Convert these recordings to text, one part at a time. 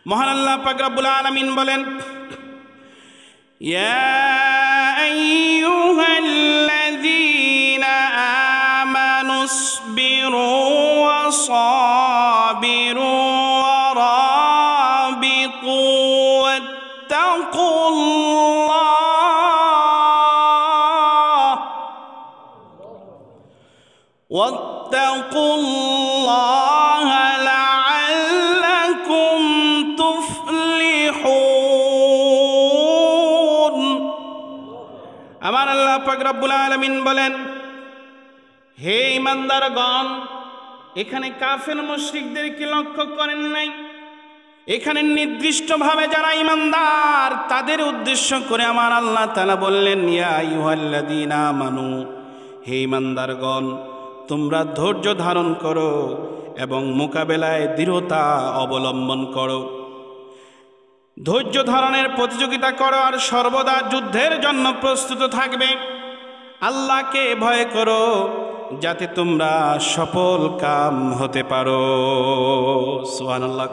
মহান আল্লাহ পাক রব্বুল আলামিন বলেন, ইয়া আইয়ুহাল্লাযীনা আমানুসবিরু ওয়া সাবিরু ওয়া রাবিতু ওয়াত্তাকুল্লাহা লাআল্লাকুম তুফলিহুন। আমার আল্লাহ পাক রব্বুল আলামিন বলেন, হে ঈমানদারগণ, এখানে কাফের মুশরিকদেরকে লক্ষ্য করেন নাই, এখানে নির্দিষ্টভাবে যারা ঈমানদার তাদের উদ্দেশ্য করে আমার আল্লাহ তাআলা বললেন, ইয়া আইয়ুহাল্লাযীনা আমানু, হে ঈমানদারগণ, তোমরা ধৈর্য ধারণ করো এবং মোকাবেলায় দৃঢ়তা অবলম্বন করো। ধৈর্য ধারণের প্রতিযোগিতা করো আর সর্বদা যুদ্ধের জন্য প্রস্তুত থাকবে। আল্লাহকে ভয় করো যাতে তোমরা সফল কাম হতে পারো। সুবহানাল্লাহ।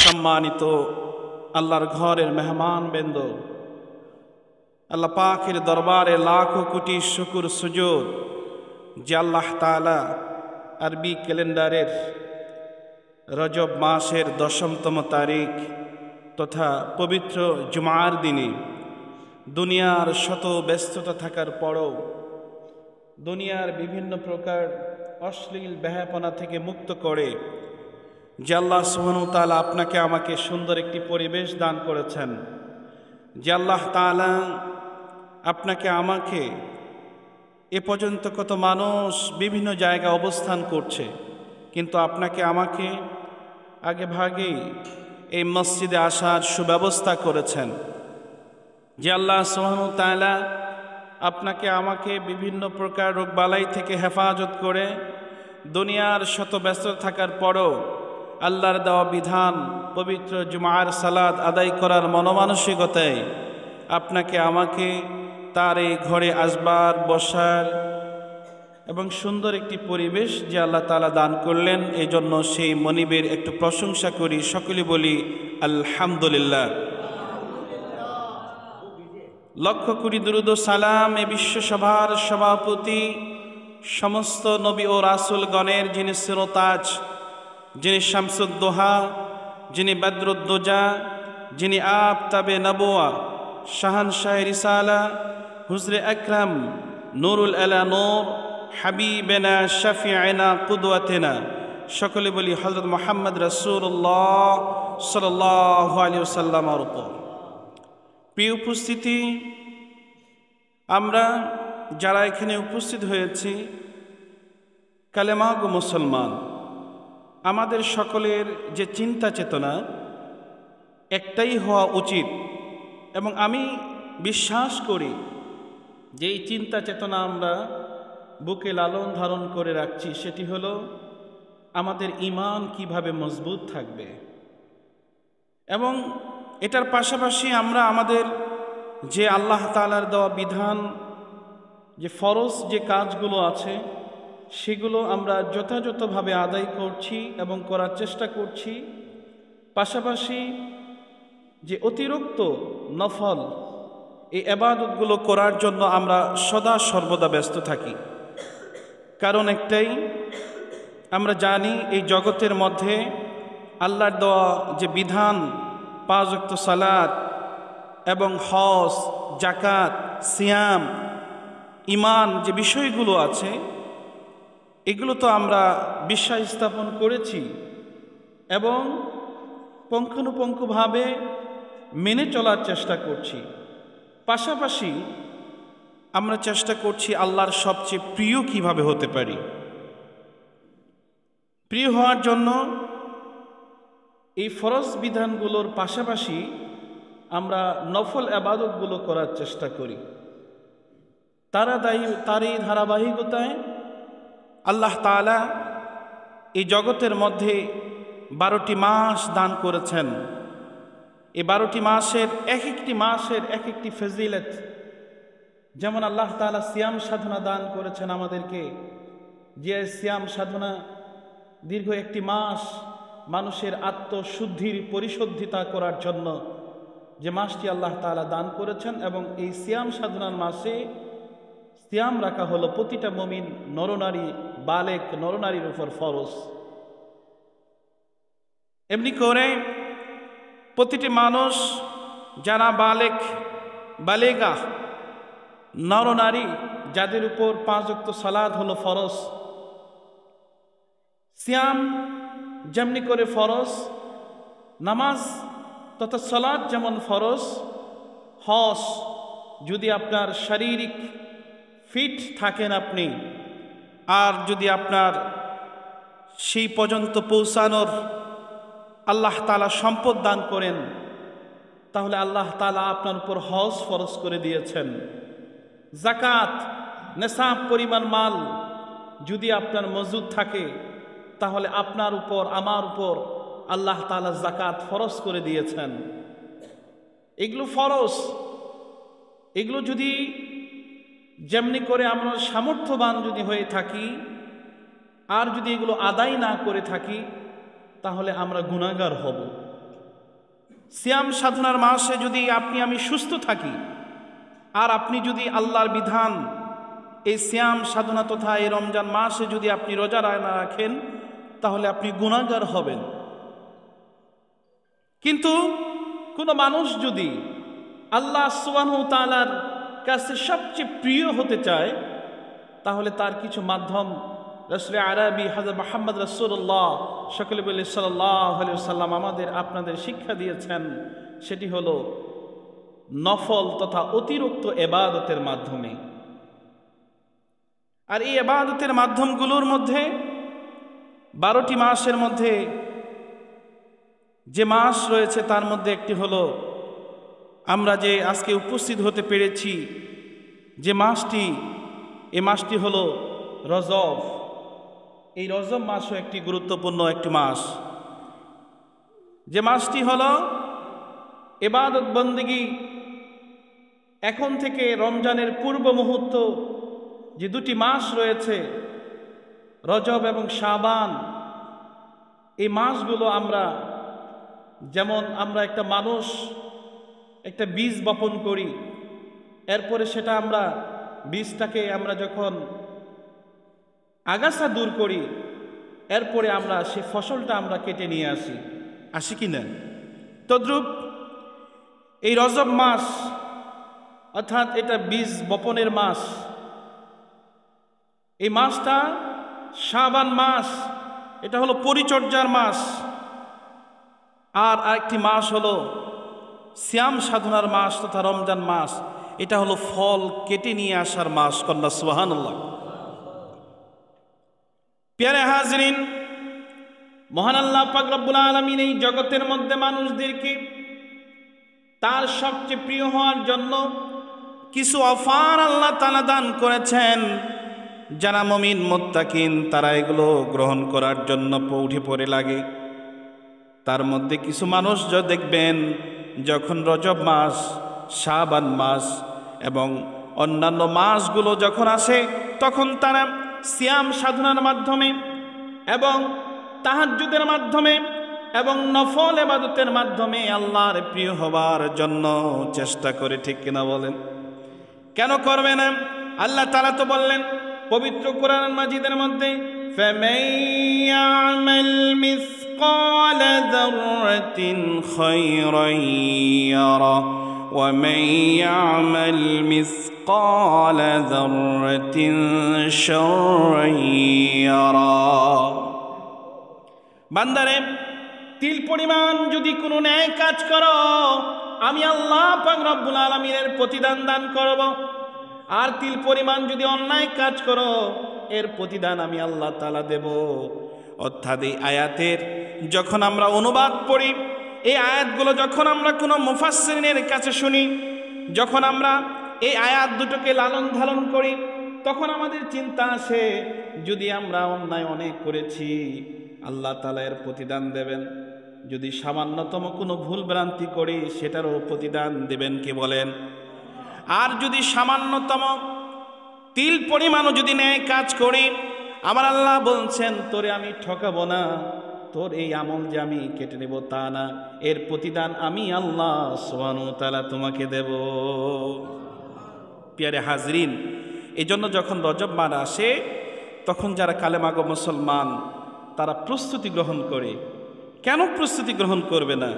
সম্মানিত আল্লাহর ঘরের মেহমানবৃন্দ, আল্লাহ পাকের দরবারে লাখো কোটি শুকর সুজুদ যে আল্লাহ তাআলা আরবি ক্যালেন্ডারের রজব মাসের 10তম তারিখ তথা পবিত্র জুমার দিনে দুনিয়ার শত ব্যস্ততা থাকার পরও দুনিয়ার বিভিন্ন প্রকার অশ্লীল ব্যাহাপনা থেকে মুক্ত করে যে আল্লাহ সুবহানাহু ওয়া তাআলা আপনাকে আমাকে সুন্দর একটি পরিবেশ দান করেছেন, যে আল্লাহ তাআলা আপনাকে আমাকে এ পর্যন্ত কত মানুষ বিভিন্ন জায়গায় অবস্থান করছে, কিন্তু আপনাকে আমাকে আগে ভাগেই এই মসজিদে আসার সুব্যবস্থা করেছেন, যে আল্লাহ সুবহানাহু ওয়া তাআলা আপনাকে আমাকে বিভিন্ন প্রকার রোগবালাই থেকে হেফাজত করে দুনিয়ার শত ব্যস্ত থাকার পরও আল্লাহর দেওয়া বিধান পবিত্র জুমার সালাত আদায় করার মনোমানসিকতায় আপনাকে আমাকে তার এই ঘরে আসবার বসার এবং সুন্দর একটি পরিবেশ যে আল্লাহ তাআলা দান করলেন, এই জন্য সেই মনিবের একটু প্রশংসা করি, সকলে বলি আলহামদুলিল্লাহ। লক্ষ কোটি দুরূদ ও সালাম এ বিশ্বসভার সভাপতি সমস্ত নবী ও রাসূলগণের, যিনি সিরতাজ, যিনি শামসুদ্দোহা, যিনি বদরুদ্দোজা, যিনি আফতাবে নবুয়া, শাহানশাহ রিসালা, হুজরে আকরাম, নূরুল আলা নূর, হাবিবেনা শাফিআনা কুদওয়াতেনা, সকলে বলি হযরত মুহাম্মদ রাসূলুল্লাহ সাল্লাল্লাহু আলাইহি ওয়াসাল্লামের উপর। প্রিয় উপস্থিতি, আমরা যারা এখানে উপস্থিত হয়েছি কালেমাগো মুসলমান, আমাদের সকলের যে চিন্তা চেতনা একটাই হওয়া উচিত, এবং আমি বিশ্বাস করি যে এই চিন্তা চেতনা আমরা বুকে লালন ধারণ করে রাখছি, সেটি হলো আমাদের ঈমান কিভাবে মজবুত থাকবে। এবং এটার পাশাপাশি আমরা আমাদের যে আল্লাহ তাআলার দেওয়া বিধান, যে ফরজ যে কাজগুলো আছে সেগুলো আমরা যথাযথভাবে আদায় করছি এবং করার চেষ্টা করছি। পাশাপাশি যে অতিরিক্ত নফল এই ইবাদতগুলো করার জন্য আমরা সদা সর্বদা ব্যস্ত থাকি। কারণ একটাই, আমরা জানি এই জগতের মধ্যে আল্লাহর দেওয়া যে বিধান 5 ওয়াক্ত সালাত এবং হজ, যাকাত, সিয়াম, ঈমান যে বিষয়গুলো আছে এগুলো তো আমরা বিশ্বাস স্থাপন করেছি এবং পুঙ্খানুপুঙ্খভাবে মেনে চলার চেষ্টা করছি। পাশাপাশি আমরা চেষ্টা করছি আল্লাহর সবচেয়ে প্রিয় কিভাবে হতে পারি। প্রিয় হওয়ার জন্য এই ফরজ বিধানগুলোর পাশাপাশি আমরা নফল ইবাদতগুলো করার চেষ্টা করি। তারই ধারাবাহিকতায় আল্লাহ তাআলা এই জগতের মধ্যে 12টি মাস দান করেছেন। এই 12টি মাসের এক একটি ফজিলত, যেমন আল্লাহ তাআলা সিয়াম সাধনা দান করেছেন আমাদেরকে, যে সিয়াম সাধনা দীর্ঘ একটি মাস মানুষের আত্মশুদ্ধির পরিশুদ্ধিতা করার জন্য যে মাসটি আল্লাহ তাআলা দান করেছেন, এবং এই সিয়াম সাধনার মাসে সিয়াম রাখা হলো প্রতিটা মুমিন নরনারী, বালেক নরনারীর উপর ফরজ। এমনি করে প্রতিটি মানুষ যারা বালেগা নরনারী, যাদের উপর 5 ওয়াক্ত সালাত হলো ফরজ, সিয়াম যেমনি করে ফরজ, নামাজ তথা সালাত যেমন ফরজ, হজ যদি আপনার শারীরিক ফিট থাকেন আপনি, আর যদি আপনার সেই পর্যন্ত পৌঁছানোর আল্লাহ তাআলা সম্পদ দান করেন, তাহলে আল্লাহ তাআলা আপনার উপর হজ ফরজ করে দিয়েছেন। যাকাত নেসাব পরিমাণ মাল যদি আপনার মজুদ থাকে, তাহলে আপনার উপর আমার উপর আল্লাহ তাআলা যাকাত ফরজ করে দিয়েছেন। এগুলো ফরজ, এগুলো যদি যেমনি করে আমরা সামর্থ্যবান যদি হয়ে থাকি আর যদি এগুলো আদায় না করে থাকি, তাহলে আমরা গুনাহগার হব। সিয়াম সাধনার মাসে যদি আপনি আমি সুস্থ থাকি আর আপনি যদি আল্লাহর বিধান এই সিয়াম সাধনা তথা এই রমজান মাসে যদি আপনি রোজা না রাখেন, তাহলে আপনি গুনাহগার হবেন। কিন্তু কোনো মানুষ যদি আল্লাহ সুবহানাহু ওয়া তাআলার কাছে সবচেয়ে প্রিয় হতে চায়, তাহলে তার কিছু মাধ্যম রাসূল আরবি হযরত মুহাম্মদ রাসূলুল্লাহ সকলে বলে সাল্লাল্লাহু আলাইহি ওয়াসাল্লাম আমাদের আপনাদের শিক্ষা দিয়েছেন। সেটি হলো নফল তথা অতিরিক্ত ইবাদতের মাধ্যমে। আর এই ইবাদতের মাধ্যমগুলোর মধ্যে 12টি মাসের মধ্যে যে মাস রয়েছে, তার মধ্যে একটি হলো আমরা যে আজকে উপস্থিত হতে পেরেছি যে মাসটি, এই মাসটি হলো রজব। এই রজব মাসও একটি গুরুত্বপূর্ণ একটি মাস, যে মাসটি হলো ইবাদত বন্দেগী। এখন থেকে রমজানের পূর্ব মুহূর্ত যে 2টি মাস রয়েছে, রজব এবং শাবান, এই মাসগুলো আমরা যেমন আমরা একটা মানুষ একটা বীজ বপন করি, এরপরে সেটা আমরা বীজটাকে আমরা যখন আগাছা দূর করি, এরপরে আমরা সেই ফসলটা আমরা কেটে নিয়ে আসি কি না? তদ্রূপ এই রজব মাস অর্থাৎ এটা বীজ বপনের মাস, এই মাসটা শাবান মাস, এটা হলো পরিচর্যার মাস। আর আরেকটি মাস হলো সিয়াম সাধনার মাস তথা রমজান মাস, এটা হলো ফল কেটে নিয়ে আসার মাস। কন্যা সুবহানাল্লাহ। প্যারে হাজরিন, মহান আল্লাহ পাক রব্বুল আলামিন এই জগতের মধ্যে মানুষদেরকে তার সবচেয়ে প্রিয় হওয়ার জন্য কিছু অফার আল্লাহ তাআলা দান করেছেন। যারা মুমিন মুত্তাকিন তারা এগুলো গ্রহণ করার জন্য উঠে পড়ে লাগে। তার মধ্যে কিছু মানুষ দেখবেন যখন রজব মাস, শাবান মাস এবং অন্যান্য মাসগুলো যখন আসে, তখন তারা সিয়াম সাধনার মাধ্যমে এবং তাহাজ্জুদের মাধ্যমে এবং নফল ইবাদতের মাধ্যমে আল্লাহর প্রিয় হবার জন্য চেষ্টা করে। ঠিক কিনা বলেন? কেন করবে না? আল্লাহ তাআলা তো বললেন পবিত্র কোরআন মাজিদের মধ্যে, فَمَن يَعْمَلْ مِثْقَالَ ذَرَّةٍ خَيْرًا يَرَهُ وَمَن يَعْمَلْ مِثْقَالَ ذَرَّةٍ شَرًّا يَرَهُ। বান্দারে, তিল পরিমাণ যদি কোনো ন্যায় কাজ করো, আমি আল্লাহ পাক রব্বুল আলামিনের প্রতিদান দান করব। আর তিল পরিমাণ যদি অন্যায় কাজ করো, এর প্রতিদান আমি আল্লাহ তাআলা দেব। অর্থাৎ এই আয়াতের যখন আমরা অনুবাদ পড়ি, এই আয়াতগুলো যখন আমরা কোনো মুফাসসিরিনের কাছে শুনি, যখন আমরা এই আয়াত দুটোকে লালন ধারণ করি, তখন আমাদের চিন্তা আসে যদি আমরা অন্যায় অনেক করেছি, আল্লাহ তাআলা এর প্রতিদান দেবেন। যদি সামান্যতম কোনো ভুল ভ্রান্তি করি, সেটারও প্রতিদান দেবেন কি বলেন? আর যদি সামান্যতম তিল পরিমাণও যদি ন্যায় কাজ করি, আমার আল্লাহ বলছেন তোরে আমি ঠকাবো না, তোর এই আমল যে আমি কেটে নেব তা না, এর প্রতিদান আমি আল্লাহ সুবহানাহু ওয়া তাআলা তোমাকে দেব। প্রিয় হাজরিন, এই জন্য যখন রজব মাস আসে তখন যারা কালেমাগো মুসলমান তারা প্রস্তুতি গ্রহণ করে। কেন প্রস্তুতি গ্রহণ করবে না?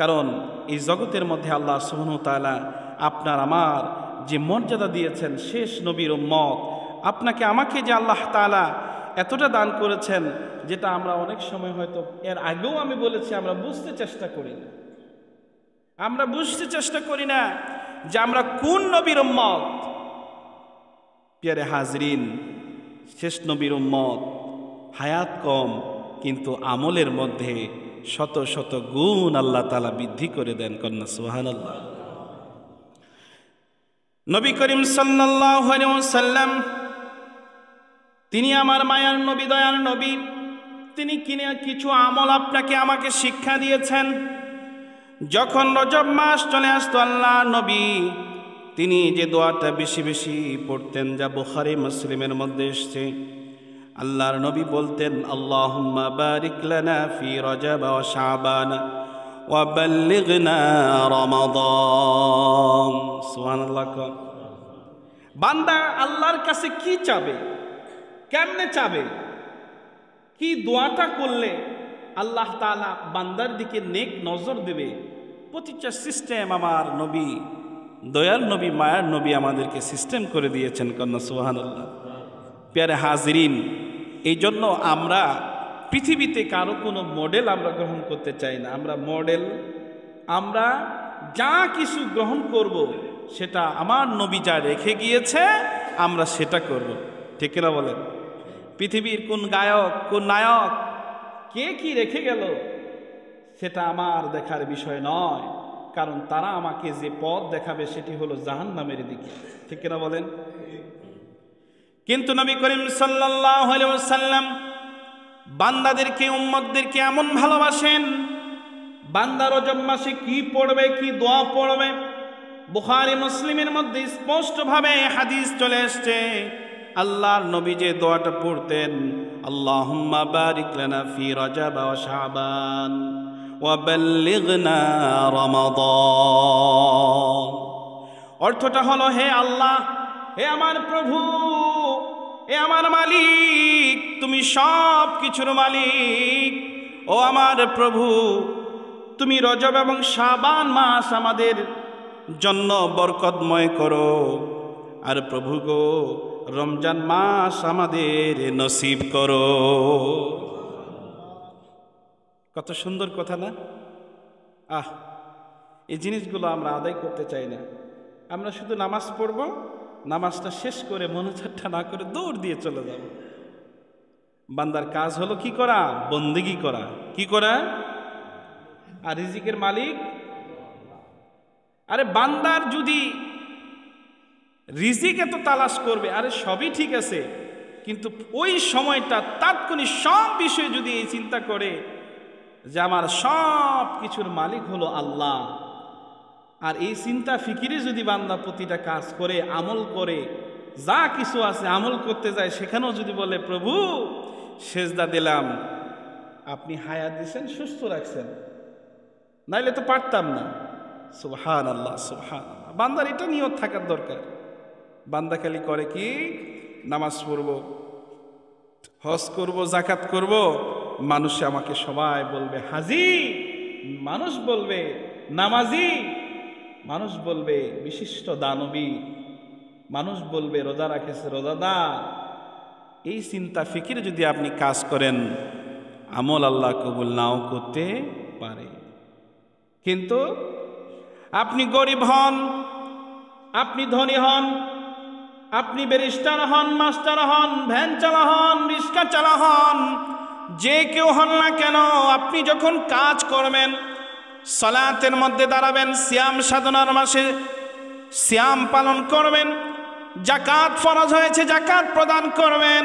কারণ এই জগতের মধ্যে আল্লাহ সুবহানাহু ওয়া তাআলা আপনার আমার যে মর্যাদা দিয়েছেন, শেষ নবীর উম্মত, আপনাকে আমাকে যে আল্লাহ তাআলা এতটা দান করেছেন, যেটা আমরা অনেক সময় হয়তো এর আগেও আমি বলেছি আমরা বুঝতে চেষ্টা করি না। আমরা বুঝতে চেষ্টা করি না যে আমরা কোন নবীর উম্মত। প্রিয় হাজরিন, শেষ নবীর উম্মত, হায়াত কম কিন্তু আমলের মধ্যে শত শত গুণ আল্লাহ তাআলা বৃদ্ধি করে দেন। কন্যা সুবহানাল্লাহ। নবী করিম সাল্লাল্লাহু আলাইহি ওয়াসাল্লাম তিনি আমার মায়ার নবী, দয়ার নবী, তিনি কিছু আমল আপনাকে আমাকে শিক্ষা দিয়েছেন। যখন রজব মাস চলে আসতো আল্লাহ নবী তিনি যে দোয়াটা বেশি বেশি পড়তেন, যা বুখারী মুসলিমের মধ্যে এসেছে, আল্লাহর নবী বলতেন, আল্লাহুম্মা বারিক লানা ফি রজব ওয়া শাবান ওয়া বাল্লিগনা রমাদান। সুবহানাল্লাহ। বান্দা আল্লাহর কাছে কি চাবে, কেমনে চাবে, কি দোয়াটা করলে আল্লাহ তাআলা বান্দার দিকে নেক নজর দেবে, প্রতিটা সিস্টেম আমার নবী, দয়ার নবী, মায়ার নবী আমাদেরকে সিস্টেম করে দিয়েছেন। কন্যা সুবহানাল্লাহ। প্রিয় হাজরিন, এই জন্য আমরা পৃথিবীতে কারো কোনো মডেল আমরা গ্রহণ করতে চাই না। আমরা যা কিছু গ্রহণ করব সেটা আমার নবী যা রেখে গিয়েছে আমরা সেটা করব। ঠিক কিনা বলেন? পৃথিবীর কোন গায়ক, কোন নায়ক, কে কি রেখে গেল সেটা আমার দেখার বিষয় নয়, কারণ তারা আমাকে যে পথ দেখাবে সেটি হলো জাহান্নামের দিকে। ঠিক কিনা বলেন? কিন্তু নবী করিম সাল্লাল্লাহু আলাইহি ওয়াসাল্লাম বান্দাদেরকে, উম্মতদেরকে এমন ভালোবাসেন, বান্দা রজব মাসে কি পড়বে, কি দোয়া পড়বে, বুখারী মুসলিমের মধ্যে স্পষ্টভাবে হাদিস চলে এসেছে। আল্লাহর নবী যে দোয়াটা পড়তেন, আল্লাহুম্মা বারিক লানা ফি রজব ওয়া শাবান ওয়া বাল্লিগনা রমাদান। অর্থটা হলো, হে আল্লাহ, হে আমার প্রভু, হে আমার মালিক, তুমি সব কিছুর মালিক। ও আমার প্রভু, তুমি রজব এবং শাবান মাস আমাদের জন্য বরকতময় করো, আর প্রভু গো, রমজান মাস আমাদের নসিব করো। কত সুন্দর কথা না? এই জিনিসগুলো আমরা আদায় করতে চাই না। আমরা শুধু নামাজ পড়ব, নামাজটা শেষ করে মনোযোগটা না করে দৌড় দিয়ে চলে যাব। বান্দার কাজ হলো কি করা? বন্দেগী করা। কি করা? আর রিজিকের মালিক। আরে বান্দার যদি রিজিক এত তালাশ করবে, আরে সবই ঠিক আছে, কিন্তু ওই সময়টা তাৎক্ষণিক সব বিষয়ে যদি এই চিন্তা করে যে আমার সব কিছুর মালিক হলো আল্লাহ, আর এই চিন্তা ফিকিরে যদি বান্দা প্রতিটা কাজ করে, আমল করে, যা কিছু আছে আমল করতে যায়, সেখানেও যদি বলে প্রভু সেজদা দিলাম, আপনি হায়াত দিয়েছেন, সুস্থ রাখছেন, নাইলে তো পারতাম না। সুবহানাল্লাহ, সুবহানাল্লাহ। বান্দার এটা নিয়ত থাকার দরকার। বান্দা খালি করে কি? নামাজ পড়ব, হজ করব, জাকাত করব, মানুষ আমাকে সবাই বলবে হাজি, মানুষ বলবে নামাজি, মানুষ বলবে বিশিষ্ট দানবী, মানুষ বলবে রোজা রাখেছে রোজাদার। এই চিন্তা ফিকিরে যদি আপনি কাজ করেন, আমল আল্লাহ কবুল নাও করতে পারে। কিন্তু আপনি গরিব হন, আপনি ধনী হন, আপনি ব্যারিস্টার হন, মাস্টার হন, ভ্যান চালা হন, রিক্সা চালা হন, যে কেউ হন না কেন, আপনি যখন কাজ করবেন, সালাতের মধ্যে দাঁড়াবেন, সিয়াম সাধনার মাসে সিয়াম পালন করবেন, যাকাত ফরজ হয়েছে যাকাত প্রদান করবেন,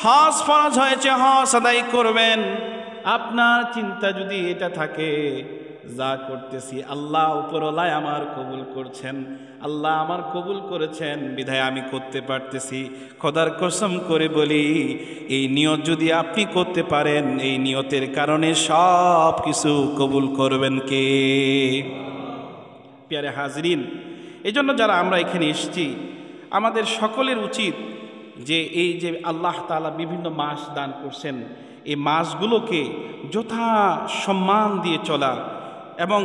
হজ ফরজ হয়েছে হজ আদায় করবেন, আপনার চিন্তা যদি এটা থাকে যা করতেছি আল্লাহ উপরওয়ালাই আমার কবুল করছেন, আল্লাহ আমার কবুল করেছেন বিধায় আমি করতে পারতেছি। খোদার কসম করে বলি, এই নিয়ত যদি আপনি করতে পারেন, এই নিয়তের কারণে সব কিছু কবুল করবেন কে? প্যারে হাজরিন, এই জন্য যারা আমরা এখানে এসেছি, আমাদের সকলের উচিত যে এই যে আল্লাহ তাআলা বিভিন্ন মাস দান করছেন, এই মাসগুলোকে যথা সম্মান দিয়ে চলা, এবং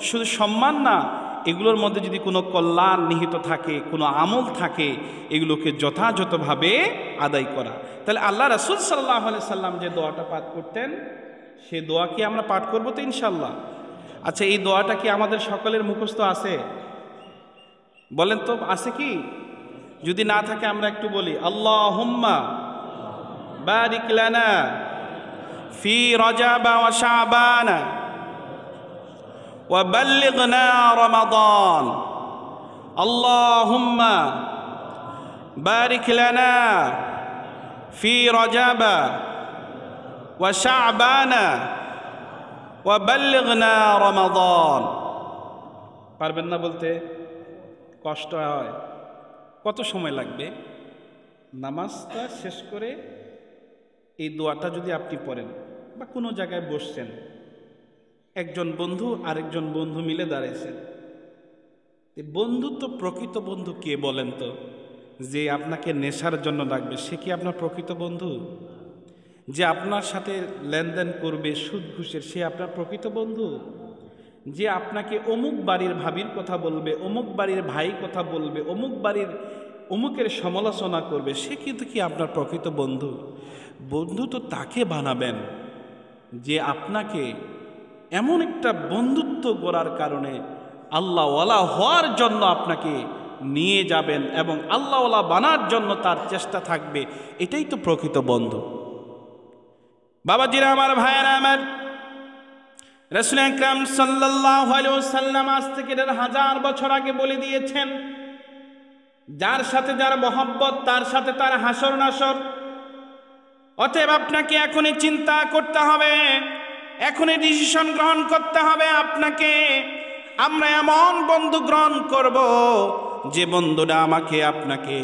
শুধু সম্মান না, এগুলোর মধ্যে যদি কোনো কল্যাণ নিহিত থাকে, কোনো আমল থাকে, এগুলোকে যথাযথভাবে আদায় করা। তাহলে আল্লাহ রাসূল সাল্লাল্লাহু আলাইহি সাল্লাম যে দোয়াটা পাঠ করতেন, সে দোয়া কি আমরা পাঠ করবো তো ইনশাল্লাহ? আচ্ছা, এই দোয়াটা কি আমাদের সকলের মুখস্থ আছে? বলেন তো, আছে কি? যদি না থাকে আমরা একটু বলি, আল্লাহুম্মা বারিক লানা ফি রজব ওয়া শাবান ওয়া বাল্লিগনা রমাদান। আল্লাহুম্মা বারিক লানা ফি রজব ওয়া শাবান ওয়া বাল্লিগনা রমাদান। পারবেন না বলতে? কষ্ট হয়। কত সময় লাগবে? নামাজটা শেষ করে এই দোয়াটা যদি আপনি পড়েন, বা কোনো জায়গায় বসছেন, একজন বন্ধু আরেকজন বন্ধু মিলে দাঁড়াইছেন, বন্ধু তো প্রকৃত বন্ধু কে বলেন তো? যে আপনাকে নেশার জন্য ডাকবে, সে কি আপনার প্রকৃত বন্ধু? যে আপনার সাথে লেনদেন করবে সুদ ঘুষের, সে আপনার প্রকৃত বন্ধু? যে আপনাকে অমুক বাড়ির ভাবির কথা বলবে, অমুক বাড়ির ভাই কথা বলবে, অমুক বাড়ির অমুকের সমালোচনা করবে, সে কিন্তু কি আপনার প্রকৃত বন্ধু? বন্ধু তো তাকে বানাবেন যে আপনাকে এমন একটা বন্ধুত্ব গড়ার কারণে আল্লাহওয়ালা হওয়ার জন্য আপনাকে নিয়ে যাবেন, এবং আল্লাহওয়ালা বানার জন্য তার চেষ্টা থাকবে। এটাই তো প্রকৃত বন্ধু। বাবাজিরা আমার, ভাইয়েরা আমার, রাসূল আকরাম সাল্লাল্লাহু আলাইহি ওয়াসাল্লাম আজ থেকে 1000 বছর আগে বলে দিয়েছেন, যার সাথে যার মহব্বত, তার সাথে তার হাসর নাসর। অতএব আপনাকে এখনই চিন্তা করতে হবে, এখনই ডিসিশন গ্রহণ করতে হবে আপনাকে। আমরা এমন বন্ধু গ্রহণ করব যে বন্ধুটা আমাকে আপনাকে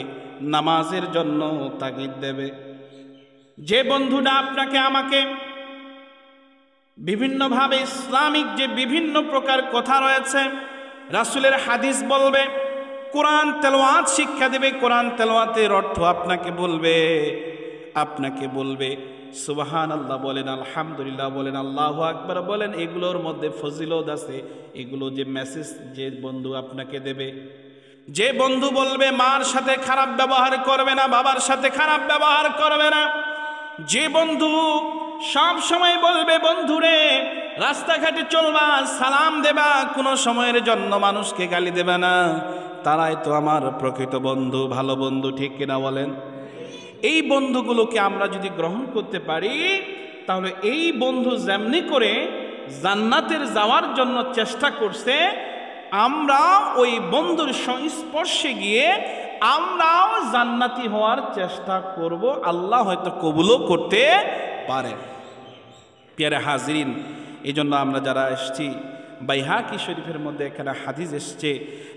নামাজের জন্য তাগিদ দেবে, যে বন্ধুটা আপনাকে আমাকে বিভিন্নভাবে ইসলামিক যে বিভিন্ন প্রকার কথা রয়েছে, রাসূলের হাদিস বলবে, কোরআন তেলাওয়াত শিক্ষা দেবে, কোরআন তেলাওয়াতের অর্থ আপনাকে বলবে সুবহানাল্লাহ বলেন, আলহামদুলিল্লাহ বলেন, আল্লাহু আকবার বলেন। এগুলোর মধ্যে ফজিলত আছে। এগুলো যে মেসেজ যে বন্ধু আপনাকে দেবে, যে বন্ধু বলবে মার সাথে খারাপ ব্যবহার করবে না, বাবার সাথে খারাপ ব্যবহার করবে না, যে বন্ধু সব সময় বলবে বন্ধুরে রাস্তাঘাটে চলবা, সালাম দেবা, কোনো সময়ের জন্য মানুষকে গালি দেবে না, তারাই তো আমার প্রকৃত বন্ধু, ভালো বন্ধু। ঠিক কিনা বলেন? এই বন্ধুগুলোকে আমরা যদি গ্রহণ করতে পারি, তাহলে এই বন্ধু যেমনি করে জান্নাতের যাওয়ার জন্য চেষ্টা করছে, আমরা ওই বন্ধুর সংস্পর্শে গিয়ে আমরাও জান্নাতি হওয়ার চেষ্টা করব। আল্লাহ হয়তো কবুলও করতে পারে। প্যারে হাজরিন, এই জন্য আমরা যারা এসেছি, বাইহাকি শরীফের মধ্যে এখানে হাদিস এসছে,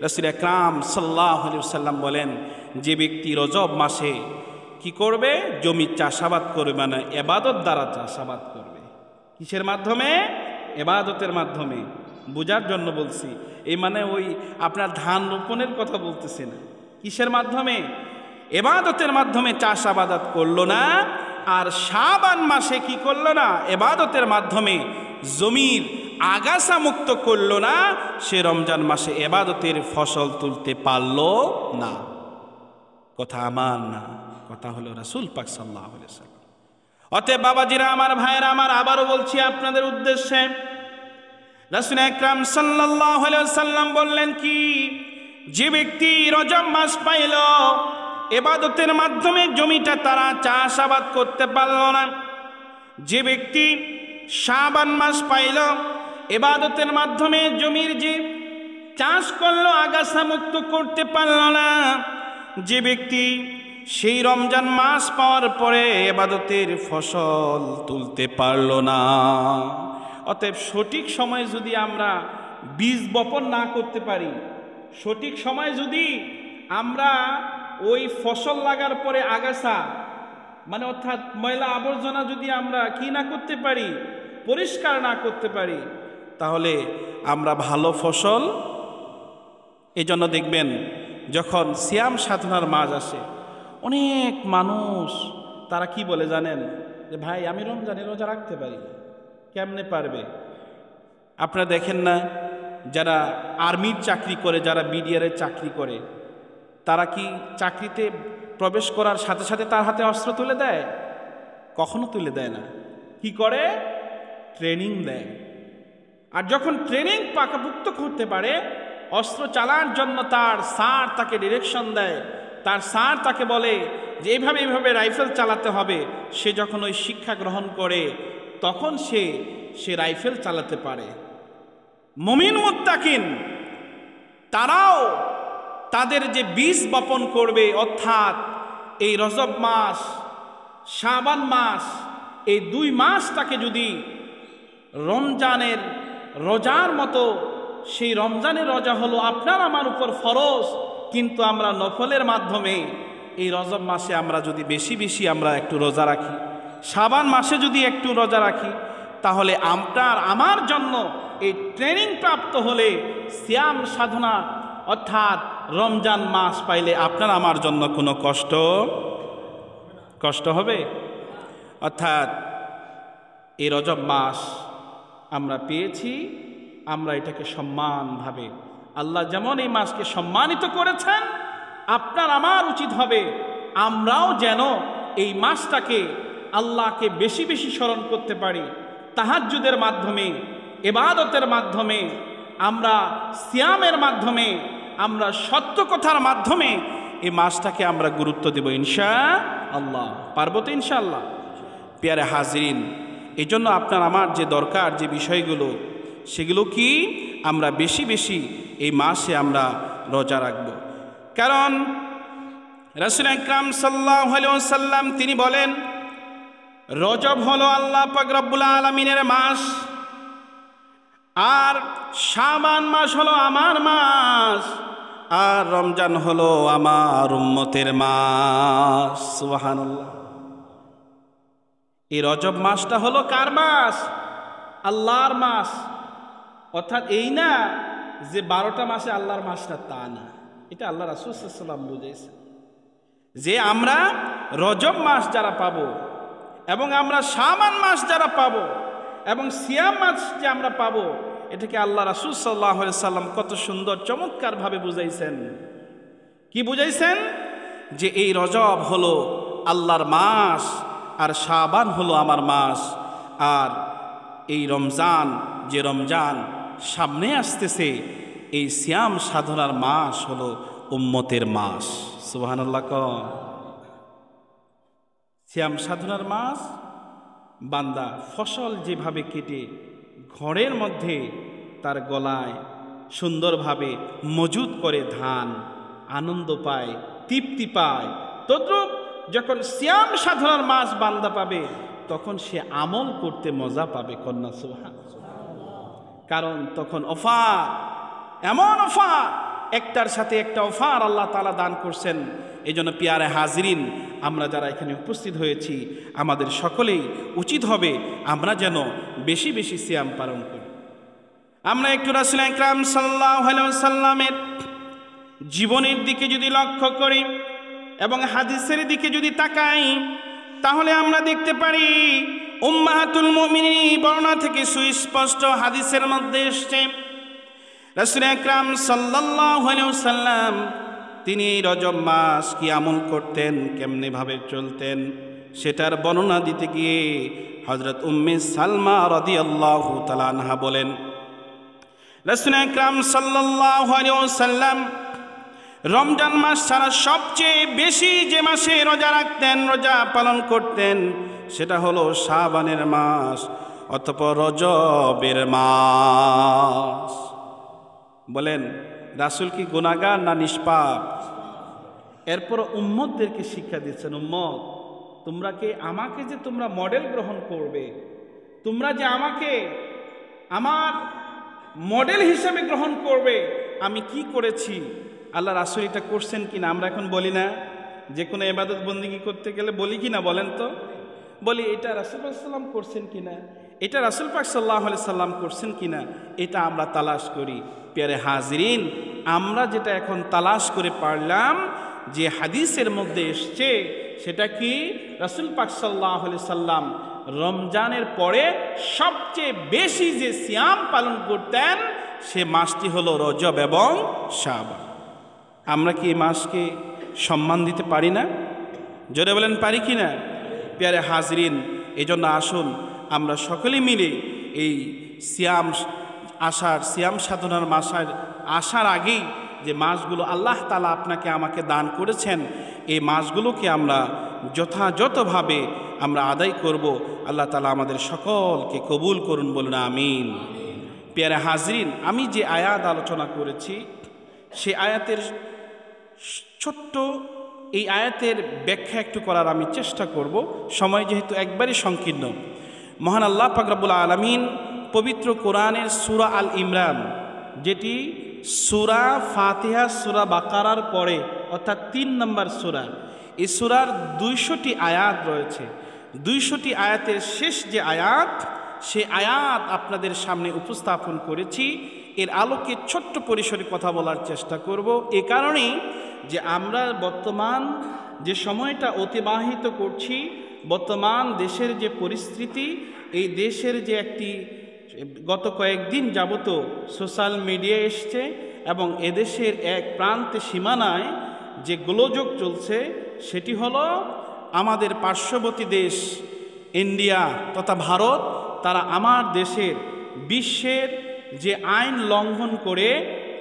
রাসূল আকরাম সাল্লাল্লাহু আলাইহি ওয়াসাল্লাম বলেন, যে ব্যক্তি রজব মাসে কি করবে? জমি চাষাবাদ করবে না, ইবাদত দ্বারা চাষাবাদ করবে। কিসের মাধ্যমে? ইবাদতের মাধ্যমে। বোঝার জন্য বলছি, এই মানে ওই আপনার ধান রোপণের কথা বলতেছি না। কিসের মাধ্যমে? ইবাদতের মাধ্যমে চাষাবাদ করলো না। আর শাবান মাসে কি করলো না? ইবাদতের মাধ্যমে জমির আগাছা মুক্ত করলো না, সে রমজান মাসে ইবাদতের ফসল তুলতে পারলো না। কথা আমার না, কথা হলো রাসূল পাক সাল্লাল্লাহু আলাইহি ওয়াসাল্লাম। অতএব বাবাজিরা আমার, ভাইয়েরা আমার, আবারও বলছি আপনাদের উদ্দেশ্যে, রাসূল আকরাম সাল্লাল্লাহু আলাইহি ওয়াসাল্লাম বললেন কি, যে ব্যক্তি রজব মাস পাইল, ইবাদতের মাধ্যমে জমিটা তারা চাষাবাদ করতে পারল না, যে ব্যক্তি শাবান মাস পাইল, ইবাদতের মাধ্যমে জমির যে চাষ করলো আগাছা মুক্ত করতে পারল না, যে ব্যক্তি সেই রমজান মাস পাওয়ার পরে ইবাদতের ফসল তুলতে পারল না, অতএব সঠিক সময়ে যদি আমরা বীজ বপন না করতে পারি, সঠিক সময় যদি আমরা ওই ফসল লাগার পরে আগাছা মানে অর্থাৎ ময়লা আবর্জনা যদি আমরা কি না করতে পারি, পরিষ্কার না করতে পারি, তাহলে আমরা ভালো ফসল। এই জন্য দেখবেন যখন সিয়াম সাধনার মাস আসে, অনেক মানুষ তারা কি বলে জানেন, যে ভাই আমি রমজানে রোজা রাখতে পারি। কেমনে পারবে? আপনারা দেখেন না যারা আর্মির চাকরি করে, যারা বিডিআরের চাকরি করে, তারা কি চাকরিতে প্রবেশ করার সাথে সাথে তার হাতে অস্ত্র তুলে দেয়? কখনো তুলে দেয় না। কি করে? ট্রেনিং দেয়। আর যখন ট্রেনিং পাকাপুক্ত করতে পারে, অস্ত্র চালার জন্য তার স্যার তাকে ডিরেকশন দেয়, তার স্যার তাকে বলে যে এইভাবে এইভাবে রাইফেল চালাতে হবে, সে যখন ওই শিক্ষা গ্রহণ করে তখন সে রাইফেল চালাতে পারে। মুমিন মুত্তাকিন তারাও তাদের যে বীজ বপন করবে, অর্থাৎ এই রজব মাস, শাবান মাস, এই 2 মাসটাকে যদি রমজানের রোজার মতো, সেই রমজানের রোজা হলো আপনার আমার উপর ফরজ, কিন্তু আমরা নফলের মাধ্যমে এই রজব মাসে আমরা যদি বেশি বেশি আমরা একটু রোজা রাখি, শাবান মাসে যদি একটু রোজা রাখি, তাহলে আপনার আমার জন্য এই ট্রেনিং প্রাপ্ত হলে সিয়াম সাধনা অর্থাৎ রমজান মাস পাইলে আপনার আমার জন্য কোনো কষ্ট হবে? অর্থাৎ এই রজব মাস আমরা পেয়েছি, আমরা এটাকে সম্মানভাবে, আল্লাহ যেমন এই মাসকে সম্মানিত করেছেন, আপনার আমার উচিত হবে আমরাও যেন এই মাসটাকে আল্লাহকে বেশি বেশি স্মরণ করতে পারি। তাহাজ্জুদের মাধ্যমে, ইবাদতের মাধ্যমে, আমরা সিয়ামের মাধ্যমে, আমরা সত্য কথার মাধ্যমে এই মাসটাকে আমরা গুরুত্ব দেব ইনশাআল্লাহ। পারবো তো ইনশাআল্লাহ? প্রিয় হাজিরিন, এই জন্য আপনার আমার যে দরকার যে বিষয়গুলো, সেগুলো কি আমরা বেশি বেশি এই মাসে আমরা রোজা রাখব। কারণ রাসূল আকরাম সাল্লাল্লাহু আলাইহি ওয়াসাল্লাম তিনি বলেন, রজব হলো আল্লাহ পাক রব্বুল আলামিনের মাস, আর শাবান মাস হলো আমার মাস, আর রমজান হলো আমার উম্মতের মাস। সুবহানাল্লাহ। এই রজব মাসটা হলো কার মাস? আল্লাহর মাস। অর্থাৎ এই না যে 12টা মাসে আল্লাহর মাসটা, তা না। এটা আল্লাহ রাসূল সাল্লাল্লাহু আলাইহি ওয়াসাল্লাম বুঝাইছেন যে আমরা রজব মাস যারা পাবো, এবং আমরা শাবান মাস যারা পাবো, এবং সিয়াম মাস যে আমরা পাবো, এটাকে আল্লাহ রাসূল সাল্লাল্লাহু আলাইহি ওয়াসাল্লাম কত সুন্দর চমৎকার ভাবে বুঝাইছেন। কি বুঝাইছেন? যে এই রজব হলো আল্লাহর মাস, আর শাবান হলো আমার মাস, আর এই রমজান, যে রমজান সামনে আসতেছে, এই সিয়াম সাধনার মাস হলো উম্মতের মাস। সুবহানাল্লাহ। সিয়াম সাধনার মাস, বান্দা ফসল যেভাবে কেটে ঘরের মধ্যে তার গলায় সুন্দরভাবে মজুদ করে ধান, আনন্দ পায়, তৃপ্তি পায়, তদ্রূপ যখন সিয়াম সাধনার মাস বান্দা পাবে, তখন সে আমল করতে মজা পাবে। কন্যা সুবহানাল্লাহ। কারণ তখন অফার, এমন অফার, একটার সাথে একটা অফার আল্লাহ তাআলা দান করছেন। এই জন্য প্রিয় হাজিরিন, আমরা যারা এখানে উপস্থিত হয়েছি, আমাদের সকলেই উচিত হবে আমরা যেন বেশি বেশি সিয়াম পালন করি। আমরা একটু রাসূল আকরাম সাল্লাল্লাহু আলাইহি ওয়াসাল্লামের জীবনের দিকে যদি লক্ষ্য করি এবং হাদিসের দিকে যদি তাকাই, তাহলে আমরা দেখতে পারি উম্মাহাতুল মুমিনিন বর্ণনা থেকে সুস্পষ্ট হাদিসের মধ্যে এসেছে, রাসূল আকরাম সাল্লাল্লাহু আলাইহি ওয়াসাল্লাম তিনি রজব মাস কি আমল করতেন, কেমনে ভাবে চলতেন, সেটার বর্ণনা দিতে গিয়ে হযরত উম্মে সালমা রাদিয়াল্লাহু তাআলা আনহা বলেন, রাসূল আকরাম সাল্লাল্লাহু আলাইহি ওয়াসাল্লাম রমজান মাস ছাড়া সবচেয়ে বেশি যে মাসে রোজা রাখতেন, রোজা পালন করতেন, সেটা হলো শাবানের মাস, অতঃপর রজবের মাস। বলেন রাসূল কি গুনাহগার না নিষ্পাপ? এরপর উম্মতদেরকে শিক্ষা দিচ্ছেন, উম্মত তোমরা আমাকে যে তোমরা মডেল গ্রহণ করবে, তোমরা যে আমাকে আমার মডেল হিসেবে গ্রহণ করবে আমি কি করেছি, আল্লাহ রাসূল এটা করছেন কিনা। আমরা এখন বলি না, যে কোনো ইবাদত বন্দেগী করতে গেলে বলি কিনা বলেন তো, বলি এটা রাসূল পাক সাল্লাম করছেন কিনা, এটা রাসূল পাক সাল্লাল্লাহু আলাইহি সাল্লাম করছেন কিনা, এটা আমরা তালাশ করি। প্যারে হাজিরিন, আমরা যেটা এখন তালাশ করে পারলাম, যে হাদিসের মধ্যে এসছে, সেটা কি রাসূল পাক সাল্লাল্লাহু আলাইহি সাল্লাম রমজানের পরে সবচেয়ে বেশি যে সিয়াম পালন করতেন সে মাসটি হলো রজব এবং শাবান। আমরা কি এই মাসকে সম্মান দিতে পারি না? জোরে বলেন পারি কি না? প্যারে হাজরিন, এই জন্য আসুন আমরা সকলে মিলে এই সিয়াম সাধনার মাসের আসার আগেই যে মাসগুলো আল্লাহ তাআলা আপনাকে আমাকে দান করেছেন, এই মাসগুলোকে আমরা যথাযথভাবে আমরা আদায় করব। আল্লাহ তাআলা আমাদের সকলকে কবুল করুন, বলুন আমিন। প্যারে হাজরিন, আমি যে আয়াত আলোচনা করেছি সেই আয়াতের ছোট্ট এই আয়াতের ব্যাখ্যা একটু করার আমি চেষ্টা করব, সময় যেহেতু একবারই সংকীর্ণ। মহান আল্লাহ পাক রব্বুল আলামিন পবিত্র কোরআনের সূরা আল ইমরান, যেটি সূরা ফাতিহা সূরা বাকারার পরে, অর্থাৎ 3 নম্বর সূরা, এই সূরার 200টি আয়াত রয়েছে। 200টি আয়াতের শেষ যে আয়াত, সে আয়াত আপনাদের সামনে উপস্থাপন করেছি। এর আলোকে ছোট্ট পরিসরে কথা বলার চেষ্টা করব, এ কারণেই যে আমরা বর্তমান যে সময়টা অতিবাহিত করছি, বর্তমান দেশের যে পরিস্থিতি, এই দেশের যে একটি গত কয়েকদিন যাবত সোশ্যাল মিডিয়া এসছে এবং এদেশের এক প্রান্তে সীমানায় যে গোলযোগ চলছে, সেটি হলো আমাদের পার্শ্ববর্তী দেশ ইন্ডিয়া তথা ভারত, তারা আমার দেশের বিশ্বের যে আইন লঙ্ঘন করে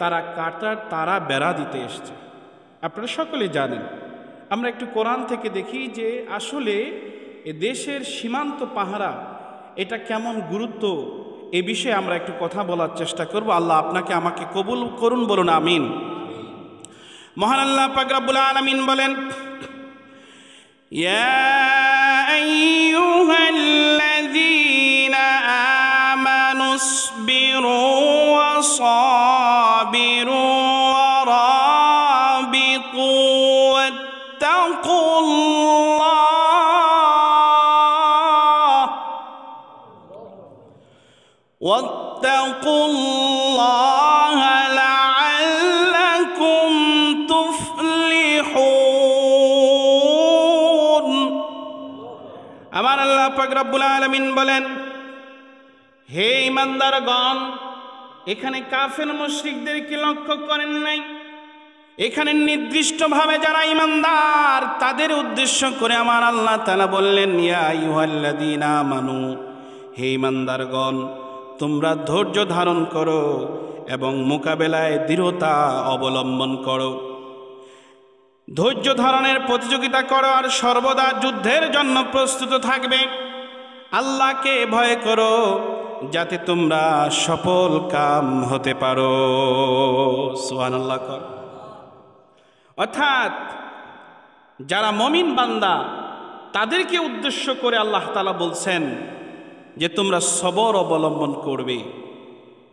তারা কাটার তারা বেড়া দিতে এসছে। আপনারা সকলে জানেন। আমরা একটু কোরআন থেকে দেখি যে আসলে এ দেশের সীমান্ত পাহারা এটা কেমন গুরুত্ব, এ বিষয়ে আমরা একটু কথা বলার চেষ্টা করব। আল্লাহ আপনাকে আমাকে কবুল করুন, বলুন আমিন। মহান আল্লাহ পাক রব্বুল আলামিন বলেন, ইয়া আইয়ুহাল্লাযীনা আমানুসবিরু ওয়া সাবিরু ওয়া রাবিতু واتقوا الله لعلكم تفلحون। আমার আল্লাহ পাক রব্বুল আলামিন বলেন, হে ঈমানদারগণ, এখানে কাফের মুশরিকদেরকে লক্ষ্য করেন নাই, এখানে নির্দিষ্টভাবে যারা ঈমানদার তাদের উদ্দেশ্য করে আমার আল্লাহ তাআলা বললেন, ইয়া আইয়ুহাল্লাযীনা আমানু, হে ঈমানদারগণ, তোমরা ধৈর্য ধারণ করো এবং মোকাবেলায় দৃঢ়তা অবলম্বন করো। ধৈর্য ধারণের প্রতিযোগিতা করো আর সর্বদা যুদ্ধের জন্য প্রস্তুত থাকবে। আল্লাহকে ভয় করো যাতে তোমরা সফল কাম হতে পারো। সুবহানাল্লাহ। অর্থাৎ যারা মুমিন বান্দা তাদেরকে উদ্দেশ্য করে আল্লাহ তাআলা বলছেন যে তোমরা সবর অবলম্বন করবে,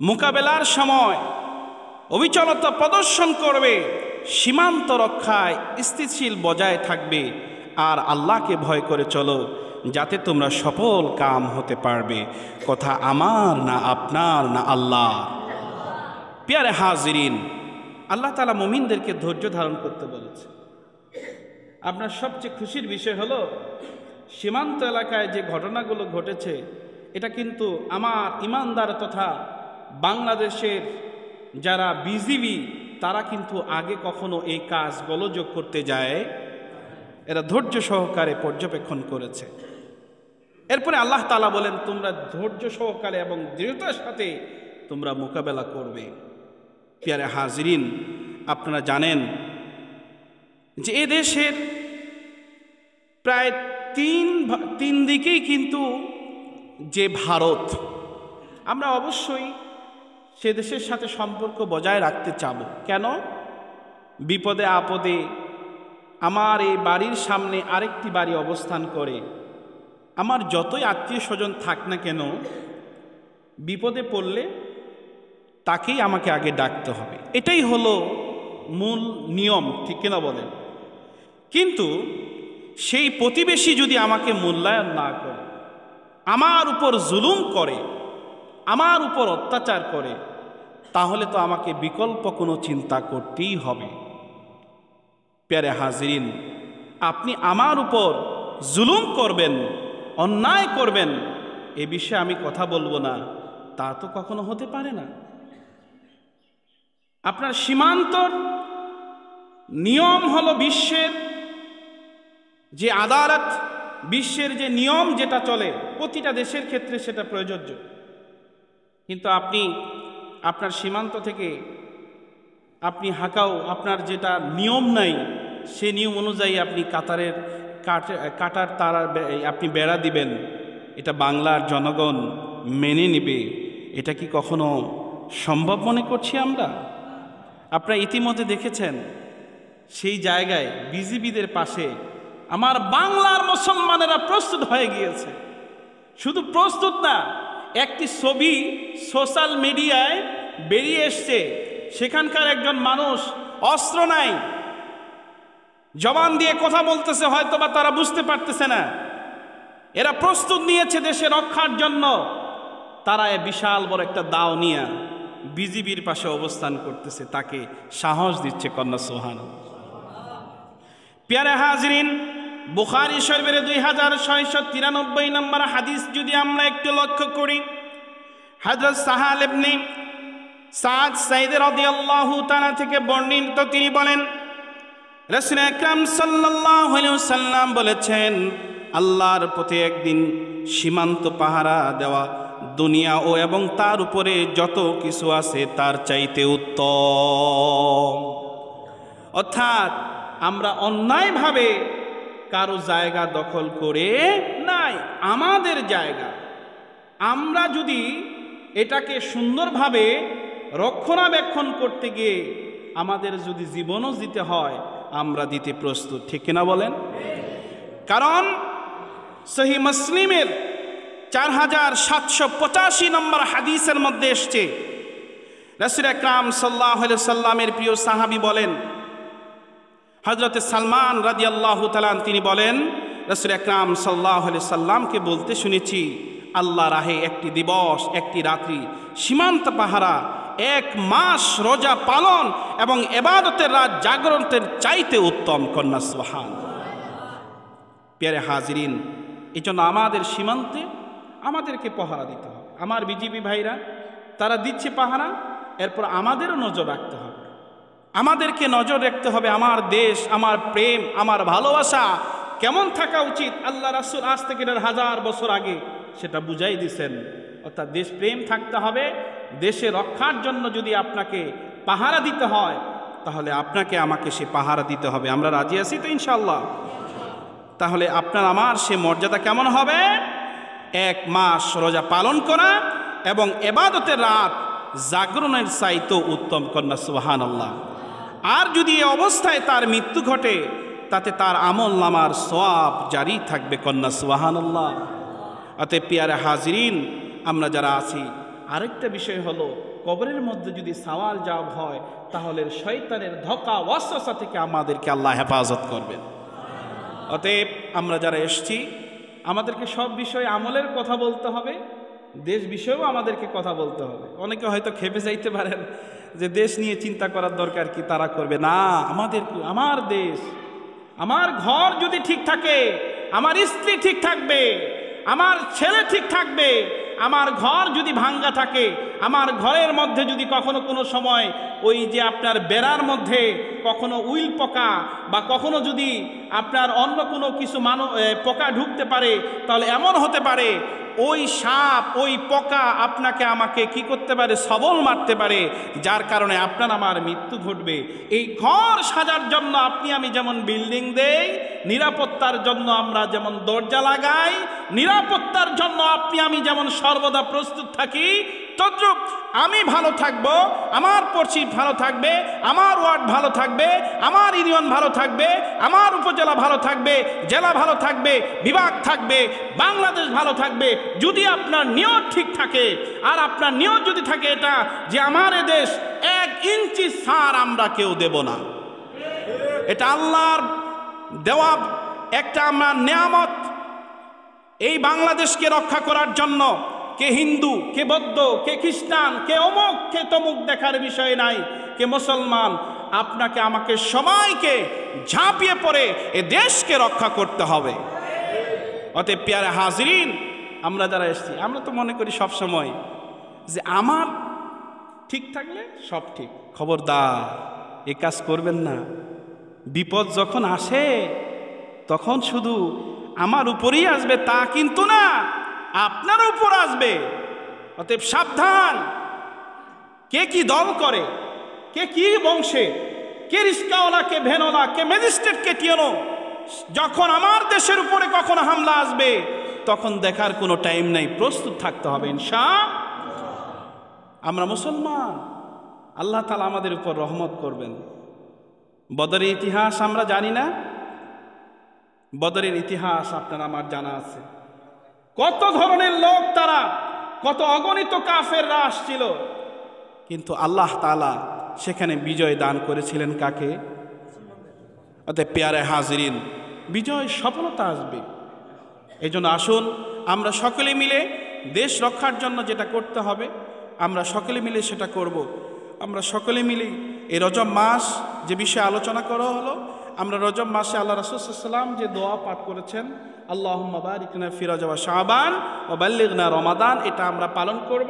মোকাবেলার সময় অবিচলতা প্রদর্শন করবে, সীমান্ত রক্ষায় স্থিতিশীল বজায় থাকবে আর আল্লাহকে ভয় করে চলো যাতে তোমরা সফল কাম হতে পারবে। কথা আমার না আপনার না আল্লাহ। প্যারে হাজিরিন, আল্লাহ তাআলা মুমিনদেরকে ধৈর্য ধারণ করতে বলেছে। আপনার সবচেয়ে খুশির বিষয় হলো সীমান্ত এলাকায় যে ঘটনাগুলো ঘটেছে, এটা কিন্তু আমার ইমানদার তথা বাংলাদেশের যারা বিজিবি তারা কিন্তু আগে কখনো এই কাজ গোলযোগ করতে যায়, এরা ধৈর্য সহকারে পর্যবেক্ষণ করেছে। এরপরে আল্লাহ তাআলা বলেন, তোমরা ধৈর্য সহকারে এবং দৃঢ়তার সাথে তোমরা মোকাবেলা করবে। প্যারে হাজিরিন, আপনারা জানেন যে এ দেশের প্রায় তিন দিকেই কিন্তু যে ভারত, আমরা অবশ্যই সে দেশের সাথে সম্পর্ক বজায় রাখতে চাব। কেন? বিপদে আপদে আমার এই বাড়ির সামনে আরেকটি বাড়ি অবস্থান করে, আমার যতই আত্মীয় স্বজন থাক না কেন, বিপদে পড়লে তাকেই আমাকে আগে ডাকতে হবে, এটাই হলো মূল নিয়ম, ঠিক কিনা বলেন? কিন্তু সেই প্রতিবেশী যদি আমাকে মূল্যায়ন না করে, আমার উপর জুলুম করে, আমার উপর অত্যাচার করে, তাহলে তো আমাকে বিকল্প কোনো চিন্তা করতেই হবে। প্যারে হাজিরিন, আপনি আমার উপর জুলুম করবেন, অন্যায় করবেন, এ বিষয়ে আমি কথা বলবো না, তা তো কখনো হতে পারে না। আপনার সীমান্তর নিয়ম হলো বিশ্বের যে আদালত, বিশ্বের যে নিয়ম যেটা চলে প্রতিটা দেশের ক্ষেত্রে সেটা প্রযোজ্য। কিন্তু আপনি আপনার সীমান্ত থেকে আপনি হাঁকাও, আপনার যেটা নিয়ম নাই সে নিয়ম অনুযায়ী আপনি কাটার তারার আপনি বেড়া দিবেন, এটা বাংলার জনগণ মেনে নেবে? এটা কি কখনো সম্ভব মনে করছি আমরা? আপনারা ইতিমধ্যে দেখেছেন সেই জায়গায় বিজিবিদের পাশে আমার বাংলার মুসলমানেরা প্রস্তুত হয়ে গিয়েছে। শুধু প্রস্তুত না, একটি ছবি সোশ্যাল মিডিয়ায় বেরিয়ে এসছে, সেখানকার একজন মানুষ অস্ত্র নাই, জবান দিয়ে কথা বলতেছে, হয়তো বা তারা বুঝতে পারতেছে না, এরা প্রস্তুত নিয়েছে দেশে রক্ষার জন্য। তারা বিশাল বড় একটা দাও নিয়ে বিজিবির পাশে অবস্থান করতেছে, তাকে সাহস দিচ্ছে। কন্যা সুবহানাল্লাহ। প্যারে হাজরিন, বুখারী শরীফের 2693 নম্বর হাদিস যদি আমরা একটু লক্ষ্য করি, হযরত সাহাল ইবনে সাদ সাইদ রাদিয়াল্লাহু তাআলা থেকে বর্ণিত, তিনি বলেন রাসূল আকরাম সাল্লাল্লাহু আলাইহি ওয়াসাল্লাম বলেছেন, আল্লাহর পথে একদিন সীমান্ত পাহারা দেওয়া দুনিয়া ও এবং তার উপরে যত কিছু আছে তার চাইতে উত্তম। অর্থাৎ আমরা অন্যায়ভাবে কারো জায়গা দখল করে নাই, আমাদের জায়গা। আমরা যদি এটাকে সুন্দরভাবে রক্ষণাবেক্ষণ করতে গিয়ে আমাদের যদি জীবনও দিতে হয়, আমরা দিতে প্রস্তুত, ঠিক কিনা বলেন? কারণ সহিহ মুসলিমের 4785 নম্বর হাদিসের মধ্যে এসছে, রাসূল আকরাম সাল্লাল্লাহু আলাইহি সাল্লামের প্রিয় সাহাবী বলেন, হযরত সালমান রাদিয়াল্লাহু তাআলা তিনি বলেন, রাসূল আকরাম সাল্লাল্লাহু আলাইহি সাল্লামকে বলতে শুনেছি, আল্লাহ রাহে একটি দিবস, একটি রাত্রি সীমান্ত পাহারা, 1 মাস রোজা পালন এবং ইবাদতের রাত জাগরণের চাইতে উত্তম। কন্যা সুবহানাল্লাহ। প্যারে হাজিরিন, এই জন্য আমাদের সীমান্তে আমাদেরকে পাহারা দিতে হবে। আমার বিজিবি ভাইরা তারা দিচ্ছে পাহারা, এরপর আমাদেরও নজর রাখতে হবে, আমাদেরকে নজর রাখতে হবে। আমার দেশ, আমার প্রেম, আমার ভালোবাসা কেমন থাকা উচিত, আল্লাহ রাসূল আজ থেকে 1000 বছর আগে সেটা বুঝাই দিয়েছেন। অর্থাৎ দেশ প্রেম থাকতে হবে। দেশে রক্ষার জন্য যদি আপনাকে পাহারা দিতে হয়, তাহলে আপনাকে আমাকে সে পাহারা দিতে হবে। আমরা রাজি আছি তো ইনশাআল্লাহ? তাহলে আপনার আমার সে মর্যাদা কেমন হবে? 1 মাস রোজা পালন করা এবং ইবাদতের রাত জাগরণের চাইতে উত্তম। কন্যা সুবহানাল্লাহ। আর যদি এই অবস্থায় তার মৃত্যু ঘটে, তাতে তার আমল নামার সওয়াব জারি থাকবে। কন্যা সুবহানাল্লাহ। অতএব প্রিয় হাজিরিন, আমরা যারা আছি, আরেকটা বিষয় হলো, কবরের মধ্যে যদি সওয়াল জবাব হয়, তাহলে শয়তানের ধোঁকা ওয়াসওয়াসা থেকে আমাদেরকে আল্লাহ হেফাজত করবেন। অতএব আমরা যারা এসেছি, আমাদেরকে সব বিষয়ে আমলের কথা বলতে হবে, দেশ বিষয়েও আমাদেরকে কথা বলতে হবে। অনেকে হয়তো খেপে যাইতে পারেন যে দেশ নিয়ে চিন্তা করার দরকার কি, তারা করবে না। আমার দেশ, আমার ঘর যদি ঠিক থাকে, আমার স্ত্রী ঠিক থাকবে, আমার ছেলে ঠিক থাকবে। আমার ঘর যদি ভাঙ্গা থাকে, আমার ঘরের মধ্যে যদি কখনো কোনো সময় ওই যে আপনার বেড়ার মধ্যে কখনো উইল পোকা বা কখনো যদি আপনার অন্য কোনো কিছু পোকা ঢুকতে পারে, তাহলে এমন হতে পারে ওই সাপ, ওই পোকা আপনাকে আমাকে কি করতে পারে, সবল মারতে পারে, যার কারণে আপনার আমার মৃত্যু ঘটবে। এই ঘর সাজার জন্য আপনি আমি যেমন বিল্ডিং দেই, নিরাপত্তার জন্য আমরা যেমন দরজা লাগাই, নিরাপত্তার জন্য আপনি আমি যেমন সর্বদা প্রস্তুত থাকি, তদ্রূপ আমি ভালো থাকবো, আমার পড়শি ভালো থাকবে, আমার ওয়ার্ড ভালো থাকবে, আমার ইউনিয়ন ভালো থাকবে, আমার উপজেলা ভালো থাকবে, জেলা ভালো থাকবে, বিভাগ থাকবে, বাংলাদেশ ভালো থাকবে। যদি আপনার নিয়ত ঠিক থাকে, আর আপনার নিয়ত যদি থাকে এটা যে আমার এ দেশ 1 ইঞ্চি ছাড় আমরা কেউ দেব না, এটা আল্লাহর দেওয়া একটা আমরা নেয়ামত। এই বাংলাদেশকে রক্ষা করার জন্য কে হিন্দু, কে বৌদ্ধ, কে খ্রিস্টান, কে অমুক, কে তমুক দেখার বিষয় নাই, কে মুসলমান, আপনাকে আমাকে সবাইকে ঝাঁপিয়ে পড়ে এ দেশকে রক্ষা করতে হবে। অতএব প্যারে হাজরিন, আমরা যারা এসেছি আমরা তো মনে করি সব সময় যে আমার ঠিক থাকলে সব ঠিক। খবরদার এ কাজ করবেন না। বিপদ যখন আসে তখন শুধু আমার উপরেই আসবে তা কিন্তু না, আপনার উপর আসবে। অতএব সাবধান। কে কি দল করে, কে কি বংশে, কে রিস্কাওয়ালা, কে ভ্যানওয়ালা, কে ম্যাজিস্ট্রেট, কে টিয়নো, যখন আমার দেশের উপরে কখন হামলা আসবে তখন দেখার কোনো টাইম নাই, প্রস্তুত থাকতে হবে ইনশাআল্লাহ। আমরা মুসলমান, আল্লাহ তাআলা আমাদের উপর রহমত করবেন। বদরের ইতিহাস আমরা জানি না? বদরের ইতিহাস আপনার আমার জানা আছে। কত ধরনের লোক তারা, কত অগণিত কাফেররা আসছিল, কিন্তু আল্লাহ তাআলা সেখানে বিজয় দান করেছিলেন কাকে? অতএব প্যারে হাজরিন, বিজয় সফলতা আসবে। এই জন্য আসুন আমরা সকলে মিলে দেশ রক্ষার জন্য যেটা করতে হবে আমরা সকলে মিলে সেটা করব। আমরা সকলে মিলে এই রজব মাস যে বিষয়ে আলোচনা করা হলো, আমরা রজব মাসে আল্লাহ রাসূল সাল্লাল্লাহু আলাইহি ওয়াসাল্লাম যে দোয়া পাঠ করেছেন, আল্লাহুম্মা বারিকনা ফি রজব ওয়া শাবান ওয়া বাল্লিগনা রমাদান, এটা আমরা পালন করব।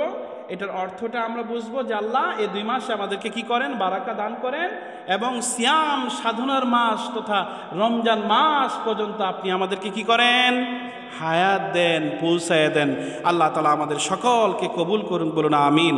এটার অর্থটা আমরা বুঝবো যে আল্লাহ এই 2 মাসে আমাদেরকে কি করেন? বারাকা দান করেন, এবং সিয়াম সাধনার মাস তথা রমজান মাস পর্যন্ত আপনি আমাদেরকে কি করেন? হায়াত দেন, পৌঁছায় দেন। আল্লাহ তাআলা আমাদের সকলকে কবুল করুন, বলুন আমিন।